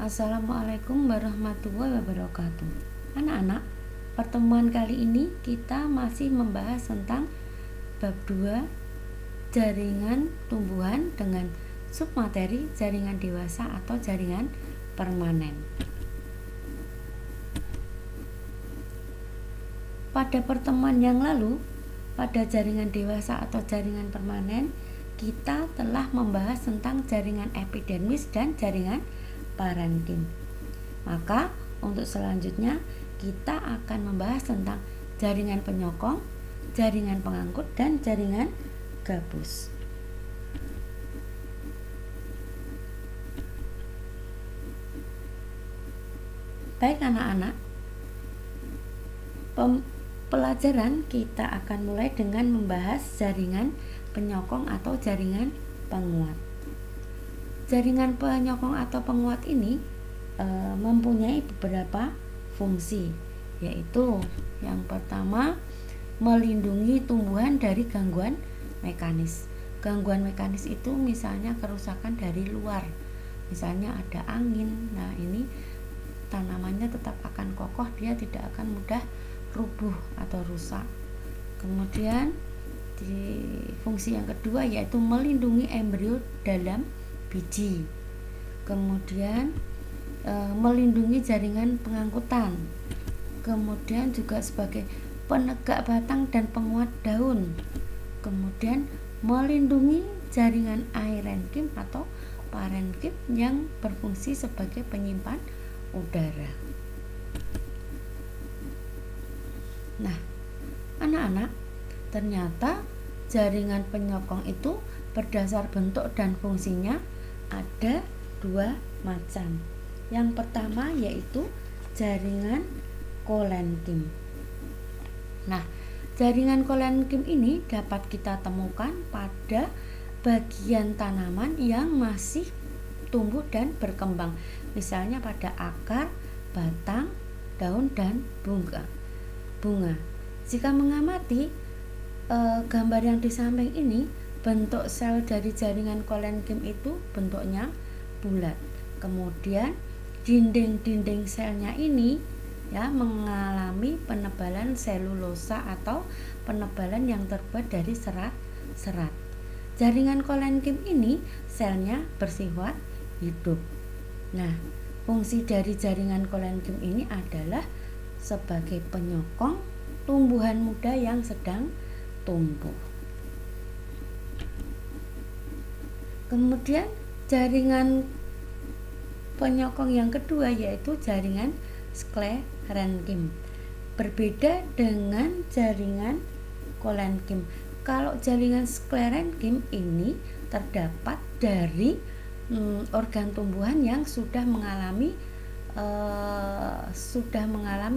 Assalamualaikum warahmatullahi wabarakatuh. Anak-anak, pertemuan kali ini kita masih membahas tentang bab 2 jaringan tumbuhan dengan submateri jaringan dewasa atau jaringan permanen. Pada pertemuan yang lalu, pada jaringan dewasa atau jaringan permanen, kita telah membahas tentang jaringan epidermis dan jaringan parenkim. Maka untuk selanjutnya kita akan membahas tentang jaringan penyokong, jaringan pengangkut, dan jaringan gabus. Baik anak-anak, pelajaran kita akan mulai dengan membahas jaringan penyokong atau jaringan penguat. Jaringan penyokong atau penguat ini mempunyai beberapa fungsi, yaitu yang pertama, melindungi tumbuhan dari gangguan mekanis. Gangguan mekanis itu misalnya kerusakan dari luar, misalnya ada angin. Nah, ini tanamannya tetap akan kokoh, dia tidak akan mudah rubuh atau rusak. Kemudian di fungsi yang kedua yaitu melindungi embrio dalam biji. Kemudian melindungi jaringan pengangkutan. Kemudian juga sebagai penegak batang dan penguat daun. Kemudian melindungi jaringan aerenkim atau parenkim yang berfungsi sebagai penyimpan udara. Nah, anak-anak, ternyata jaringan penyokong itu berdasar bentuk dan fungsinya ada dua macam. Yang pertama yaitu jaringan kolenkim. Nah, jaringan kolenkim ini dapat kita temukan pada bagian tanaman yang masih tumbuh dan berkembang, misalnya pada akar, batang, daun, dan bunga. Jika mengamati gambar yang di samping ini, bentuk sel dari jaringan kolenkim itu bentuknya bulat. Kemudian dinding-dinding selnya ini mengalami penebalan selulosa atau penebalan yang terbuat dari serat-serat. Jaringan kolenkim ini selnya bersifat hidup. Nah, fungsi dari jaringan kolenkim ini adalah sebagai penyokong tumbuhan muda yang sedang tumbuh. Kemudian jaringan penyokong yang kedua yaitu jaringan sklerenkim. Berbeda dengan jaringan kolenkim. Kalau jaringan sklerenkim ini terdapat dari organ tumbuhan yang sudah mengalami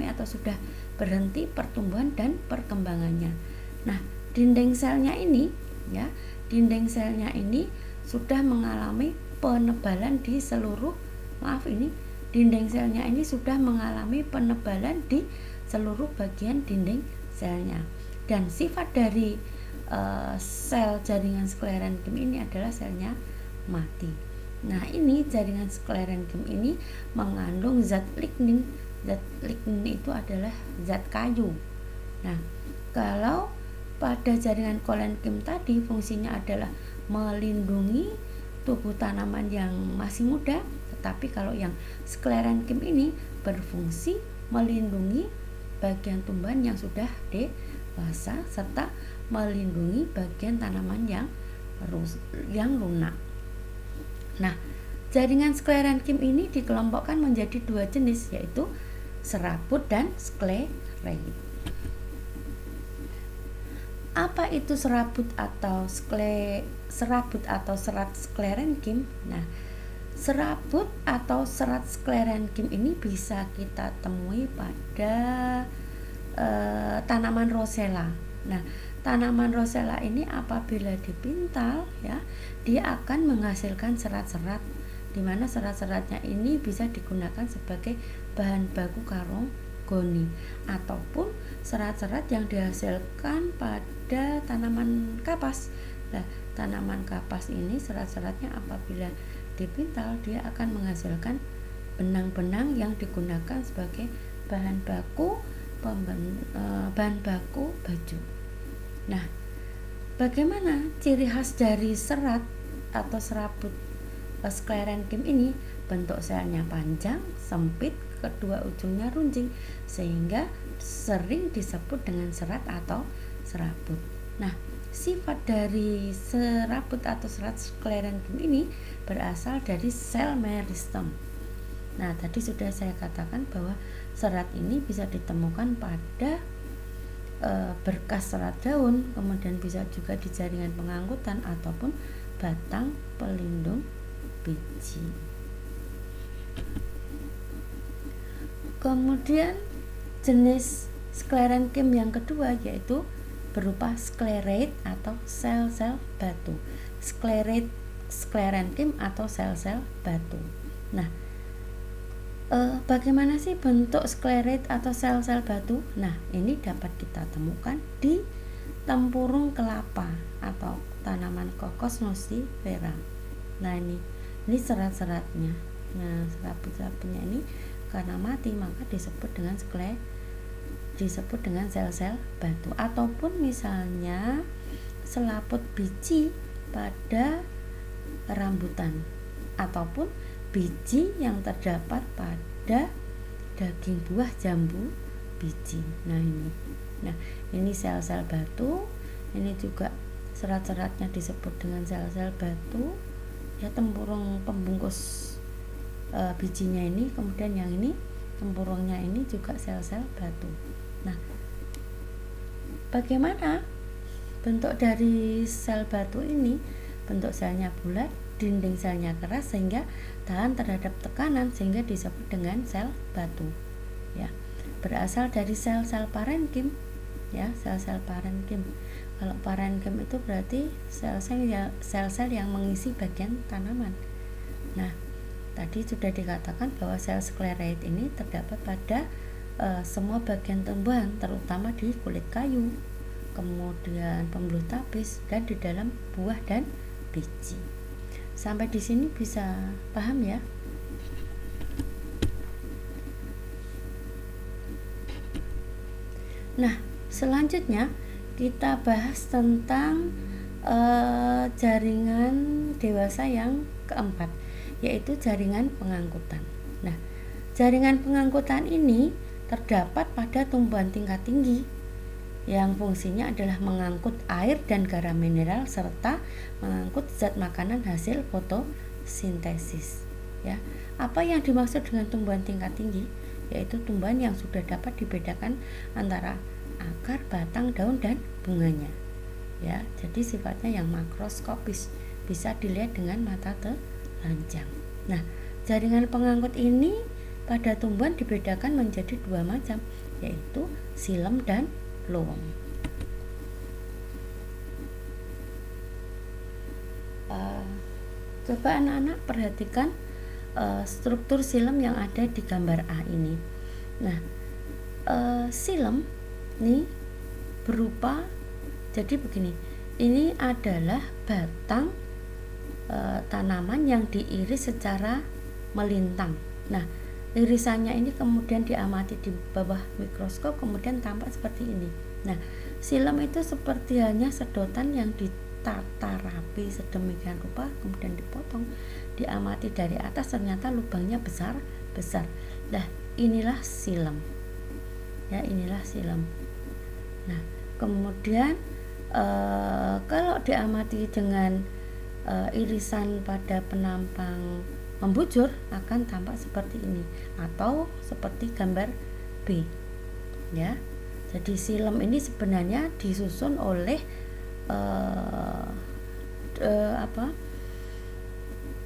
atau sudah berhenti pertumbuhan dan perkembangannya. Nah, dinding selnya ini sudah mengalami penebalan di seluruh bagian dinding selnya. Dan sifat dari sel jaringan sklerenkim ini adalah selnya mati. Nah, ini jaringan sklerenkim ini mengandung zat lignin. Zat lignin itu adalah zat kayu. Nah, kalau pada jaringan kolenkim tadi fungsinya adalah melindungi tubuh tanaman yang masih muda, tetapi kalau yang sklerenkim ini berfungsi melindungi bagian tumbuhan yang sudah dewasa serta melindungi bagian tanaman yang lunak. Nah, jaringan sklerenkim ini dikelompokkan menjadi dua jenis, yaitu serabut dan sklereid. Apa itu serabut atau serat sklerenkim? Nah, serabut atau serat sklerenkim ini bisa kita temui pada tanaman rosella. Nah, tanaman rosella ini apabila dipintal dia akan menghasilkan serat-serat, di mana serat-seratnya ini bisa digunakan sebagai bahan baku karogoni ataupun serat-serat yang dihasilkan pada tanaman kapas. Nah, tanaman kapas ini serat-seratnya apabila dipintal dia akan menghasilkan benang-benang yang digunakan sebagai bahan baku baju. Nah, bagaimana ciri khas dari serat atau serabut sklerenkim ini? Bentuk selnya panjang, sempit, kedua ujungnya runcing, sehingga sering disebut dengan serat atau serabut. Nah, sifat dari serabut atau serat sklerenkim ini berasal dari sel meristem. Nah, tadi sudah saya katakan bahwa serat ini bisa ditemukan pada berkas serat daun, kemudian bisa juga di jaringan pengangkutan ataupun batang pelindung biji. Kemudian jenis sklerenkim yang kedua yaitu berupa sklerate atau sel-sel batu. Sklerenkim atau sel-sel batu. Nah, bagaimana sih bentuk sklerate atau sel-sel batu? Nah, ini dapat kita temukan di tempurung kelapa atau tanaman Cocos nusifera. Nah, ini serat-seratnya. Nah, serabut-serabutnya ini karena mati maka disebut dengan sel-sel batu. Ataupun misalnya selaput biji pada rambutan ataupun biji yang terdapat pada daging buah jambu biji. Nah, ini sel-sel batu. Ini juga serat-seratnya disebut dengan sel-sel batu. Ya, tempurung pembungkus bijinya ini, kemudian yang ini tempurungnya ini juga sel-sel batu. Nah, bagaimana bentuk dari sel batu ini? Bentuk selnya bulat, dinding selnya keras sehingga tahan terhadap tekanan sehingga disebut dengan sel batu. Ya, berasal dari sel-sel parenkim. Ya, sel-sel parenkim. Kalau parenkim itu berarti sel-sel yang mengisi bagian tanaman. Nah, tadi sudah dikatakan bahwa sel sklerate ini terdapat pada semua bagian tumbuhan, terutama di kulit kayu, kemudian pembuluh tapis, dan di dalam buah dan biji. Sampai di sini bisa paham ya? Nah, selanjutnya kita bahas tentang jaringan dewasa yang keempat, yaitu jaringan pengangkutan. Nah, jaringan pengangkutan ini terdapat pada tumbuhan tingkat tinggi yang fungsinya adalah mengangkut air dan garam mineral serta mengangkut zat makanan hasil fotosintesis. Ya, apa yang dimaksud dengan tumbuhan tingkat tinggi? Yaitu tumbuhan yang sudah dapat dibedakan antara akar, batang, daun, dan bunganya. Ya, jadi sifatnya yang makroskopis, bisa dilihat dengan mata telanjang. Nah, jaringan pengangkut ini pada tumbuhan dibedakan menjadi dua macam, yaitu xilem dan loam. Coba anak-anak perhatikan struktur xilem yang ada di gambar A ini. Nah, xilem ini berupa, jadi begini, ini adalah batang tanaman yang diiris secara melintang. Nah, irisannya ini kemudian diamati di bawah mikroskop, kemudian tampak seperti ini. Nah, xilem itu seperti hanya sedotan yang ditata rapi sedemikian rupa, kemudian dipotong, diamati dari atas, ternyata lubangnya besar-besar. Nah, inilah xilem. Ya, inilah xilem. Nah, kemudian kalau diamati dengan irisan pada penampang membujur akan tampak seperti ini atau seperti gambar B. Ya, jadi xilem ini sebenarnya disusun oleh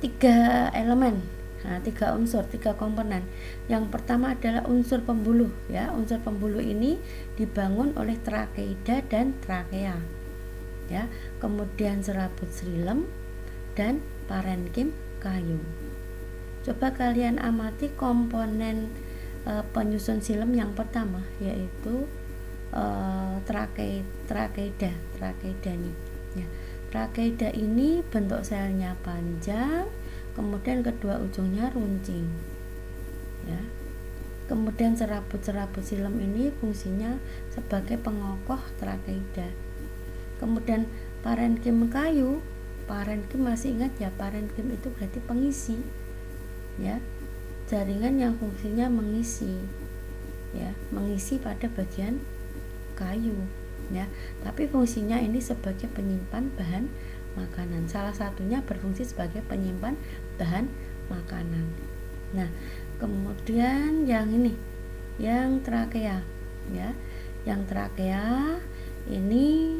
tiga elemen. Nah, tiga unsur, tiga komponen. Yang pertama adalah unsur pembuluh. Ya, unsur pembuluh ini dibangun oleh trakeida dan trakea. Ya, kemudian serabut xilem dan parenkim kayu. Coba kalian amati komponen penyusun xilem yang pertama, yaitu trakeida nih. Ya, trakeida ini bentuk selnya panjang, kemudian kedua ujungnya runcing. ya. Kemudian serabut silem ini fungsinya sebagai pengokoh trakeida. Kemudian parenkim kayu, parenkim masih ingat ya, parenkim itu berarti pengisi, ya, jaringan yang fungsinya mengisi, ya, mengisi pada bagian kayu, ya, tapi fungsinya ini sebagai penyimpan bahan makanan. Salah satunya berfungsi sebagai penyimpan bahan makanan. Nah, kemudian yang ini, yang trakea, ya, yang trakea ini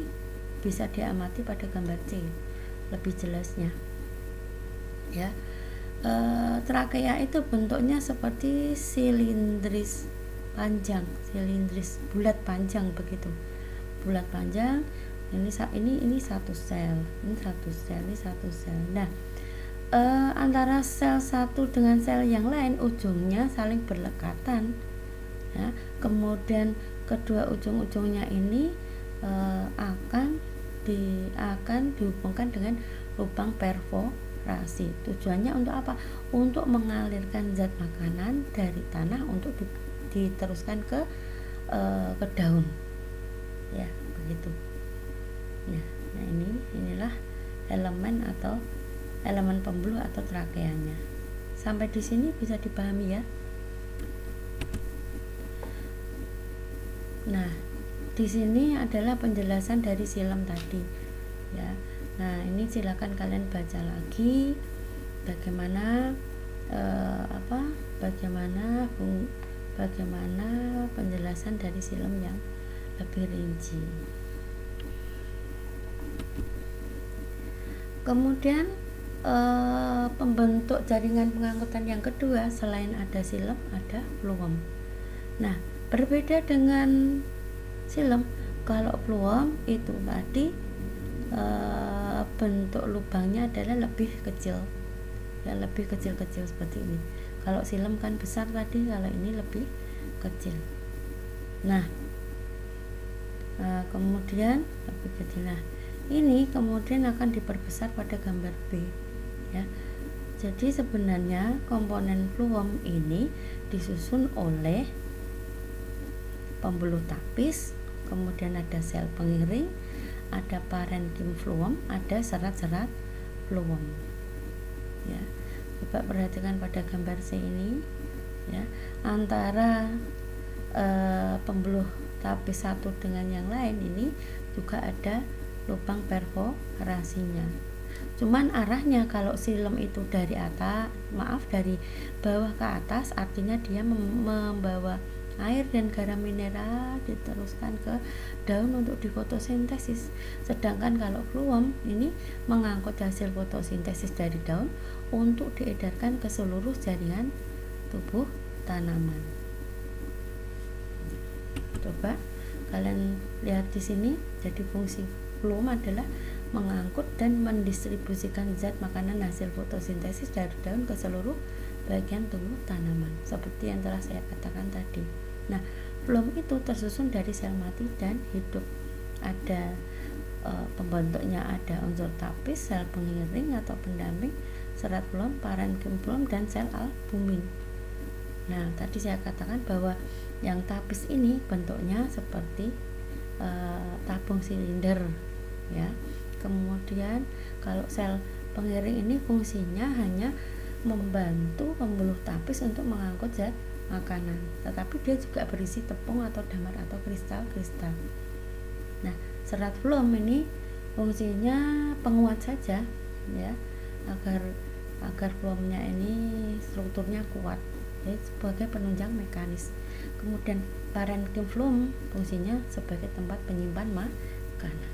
bisa diamati pada gambar C lebih jelasnya, ya. Trakea itu bentuknya seperti silindris panjang, silindris bulat panjang begitu, bulat panjang. Ini satu sel, ini satu sel. Nah, antara sel satu dengan sel yang lain ujungnya saling berdekatan, ya. Kemudian kedua ujung-ujungnya ini akan dihubungkan dengan lubang perforasi. Tujuannya untuk apa? Untuk mengalirkan zat makanan dari tanah untuk diteruskan ke daun, ya, begitu. Nah, inilah elemen pembuluh atau trakeanya. Sampai di sini bisa dipahami ya. Nah, di sini adalah penjelasan dari silem tadi, ya. Nah, ini silakan kalian baca lagi bagaimana bagaimana penjelasan dari silem yang lebih rinci. Kemudian pembentuk jaringan pengangkutan yang kedua selain ada silem ada fluem. Nah, berbeda dengan silem, kalau fluem itu tadi bentuk lubangnya adalah lebih kecil, ya, lebih kecil-kecil seperti ini. Kalau silem kan besar tadi, kalau ini lebih kecil. Nah, kemudian lebih kecil. Nah, ini kemudian akan diperbesar pada gambar B, ya. Jadi sebenarnya komponen fluem ini disusun oleh pembuluh tapis, kemudian ada sel pengiring, ada parenkim fluem, ada serat-serat fluem, ya. Coba perhatikan pada gambar C ini, ya, antara pembuluh tapis satu dengan yang lain ini juga ada lubang perforasinya. Cuman arahnya kalau silem itu dari bawah ke atas, artinya dia membawa air dan garam mineral diteruskan ke daun untuk difotosintesis. Sedangkan kalau fluem ini mengangkut hasil fotosintesis dari daun untuk diedarkan ke seluruh jaringan tubuh tanaman. Coba kalian lihat di sini. Jadi fungsi fluem adalah mengangkut dan mendistribusikan zat makanan hasil fotosintesis dari daun ke seluruh bagian tubuh tanaman, seperti yang telah saya katakan tadi. Nah, fluem itu tersusun dari sel mati dan hidup. Ada pembentuknya ada unsur tapis, sel pengiring atau pendamping, serat fluem, parenkim fluem, dan sel albumin. Nah, tadi saya katakan bahwa yang tapis ini bentuknya seperti tabung silinder, ya. Kemudian kalau sel pengiring ini fungsinya hanya membantu pembuluh tapis untuk mengangkut zat makanan, tetapi dia juga berisi tepung atau damar atau kristal-kristal. Nah, serat fluem ini fungsinya penguat saja, ya, agar fluemnya ini strukturnya kuat, ya, sebagai penunjang mekanis. Kemudian parenkim fluem fungsinya sebagai tempat penyimpan makanan.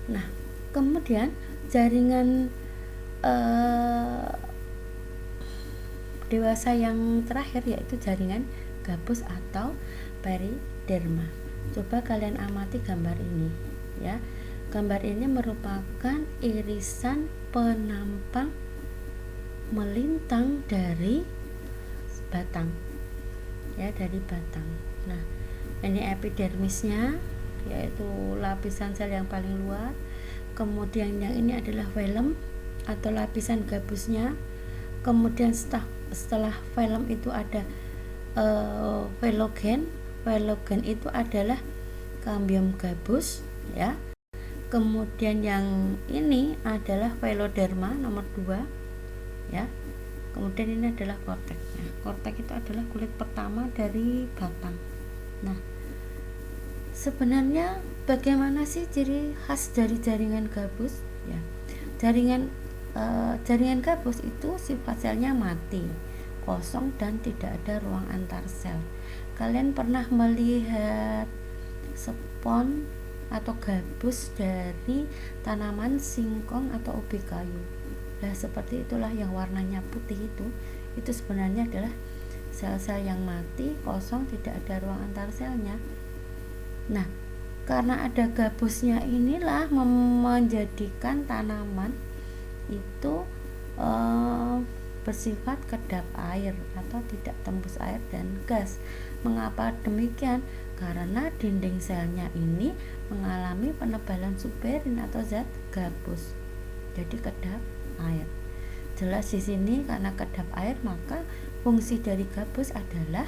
Nah, kemudian jaringan dewasa yang terakhir yaitu jaringan gabus atau periderma. Coba kalian amati gambar ini, ya. Gambar ini merupakan irisan penampang melintang dari batang, ya, dari batang. Nah, ini epidermisnya, yaitu lapisan sel yang paling luar. Kemudian yang ini adalah velum atau lapisan gabusnya. Kemudian setelah filem itu ada velogen. Velogen itu adalah cambium gabus ya. Kemudian yang ini adalah veloderma nomor 2 ya. Kemudian ini adalah korteknya. Kortek itu adalah kulit pertama dari batang. Nah, sebenarnya bagaimana sih ciri khas dari jaringan gabus ya? Jaringan gabus itu sifat selnya mati, kosong, dan tidak ada ruang antar sel. Kalian pernah melihat spon atau gabus dari tanaman singkong atau ubi kayu? Nah, seperti itulah yang warnanya putih itu sebenarnya adalah sel-sel yang mati, kosong, tidak ada ruang antar selnya. Nah, karena ada gabusnya inilah menjadikan tanaman itu bersifat kedap air atau tidak tembus air dan gas. Mengapa demikian? Karena dinding selnya ini mengalami penebalan suberin atau zat gabus, jadi kedap air. Jelas di sini karena kedap air, maka fungsi dari gabus adalah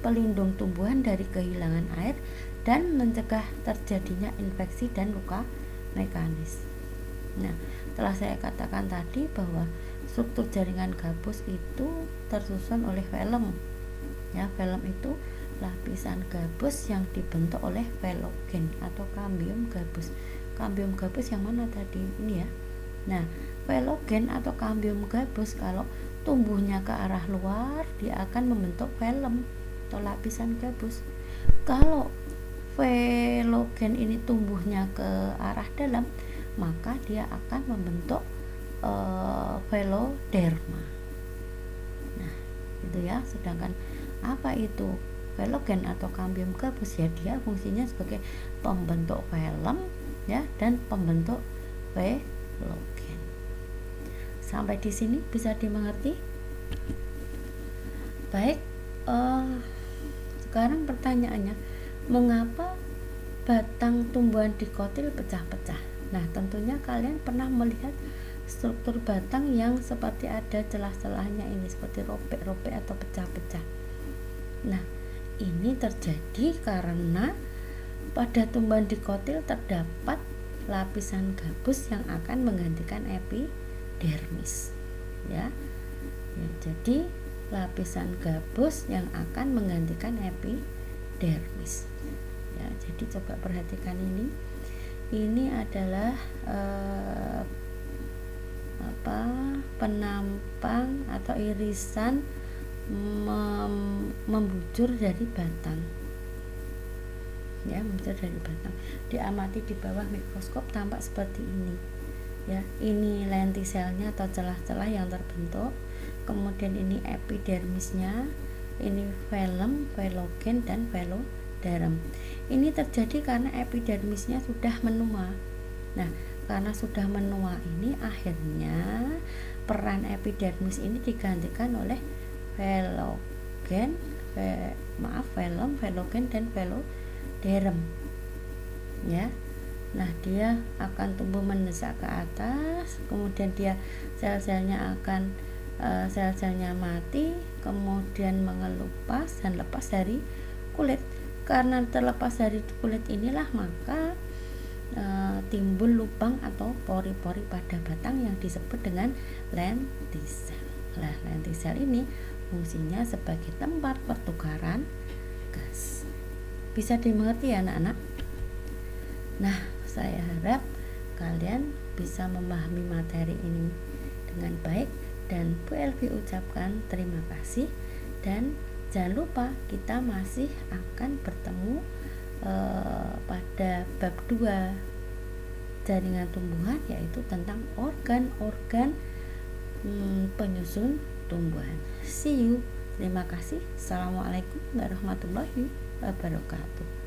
pelindung tumbuhan dari kehilangan air dan mencegah terjadinya infeksi dan luka mekanis. Nah, telah saya katakan tadi bahwa struktur jaringan gabus itu tersusun oleh filem. Ya, filem itu lapisan gabus yang dibentuk oleh velogen atau cambium gabus. Cambium gabus yang mana tadi? Ini ya. Nah, velogen atau cambium gabus kalau tumbuhnya ke arah luar, dia akan membentuk filem atau lapisan gabus. Kalau velogen ini tumbuhnya ke arah dalam, maka dia akan membentuk veloderma. Nah, itu ya. Sedangkan apa itu velogen atau cambium gabus? Ya, dia fungsinya sebagai pembentuk filem ya dan pembentuk velogen. Sampai di sini bisa dimengerti? Baik, sekarang pertanyaannya, mengapa batang tumbuhan dikotil pecah-pecah? Nah, tentunya kalian pernah melihat struktur batang yang seperti ada celah-celahnya ini, seperti robek-robek atau pecah-pecah. Nah, ini terjadi karena pada tumbuhan dikotil terdapat lapisan gabus yang akan menggantikan epidermis ya. Jadi lapisan gabus yang akan menggantikan epidermis ya. Jadi coba perhatikan ini adalah penampang atau irisan membujur dari batang ya, membujur dari batang. Diamati di bawah mikroskop tampak seperti ini ya. Ini lentiselnya atau celah-celah yang terbentuk, kemudian ini epidermisnya, ini filem, velogen, dan veloderm. Ini terjadi karena epidermisnya sudah menua. Nah, karena sudah menua ini, akhirnya peran epidermis ini digantikan oleh filem, velogen, dan veloderm ya. Nah, dia akan tumbuh mendesak ke atas, kemudian dia sel-selnya mati, kemudian mengelupas dan lepas dari kulit. Karena terlepas dari kulit inilah maka timbul lubang atau pori-pori pada batang yang disebut dengan lentisel. Nah, lentisel ini fungsinya sebagai tempat pertukaran gas. Bisa dimengerti ya anak-anak? Nah, saya harap kalian bisa memahami materi ini dengan baik, dan Bu Elvi ucapkan terima kasih, dan jangan lupa kita masih akan bertemu pada bab 2 jaringan tumbuhan, yaitu tentang organ-organ penyusun tumbuhan. See you. Terima kasih. Assalamualaikum warahmatullahi wabarakatuh.